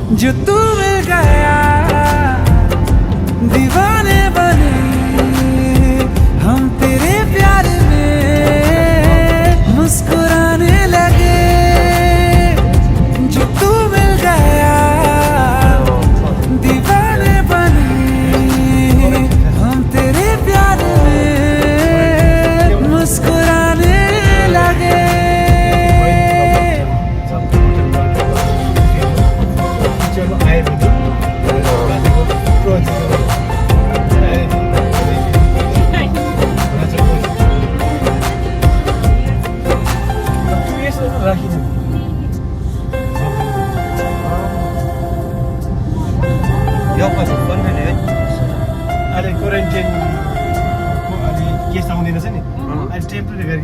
जो तू मिल गया दीवाने बने हम तेरे प्यार में मुस्कुराने लगे जो तू मिल गया दीवाने बने हम तेरे प्यार में मुस्कुराने लगे Ya masuk kan kan ya? Ada quarantine, ada kes tahun ini sini. Ada temporary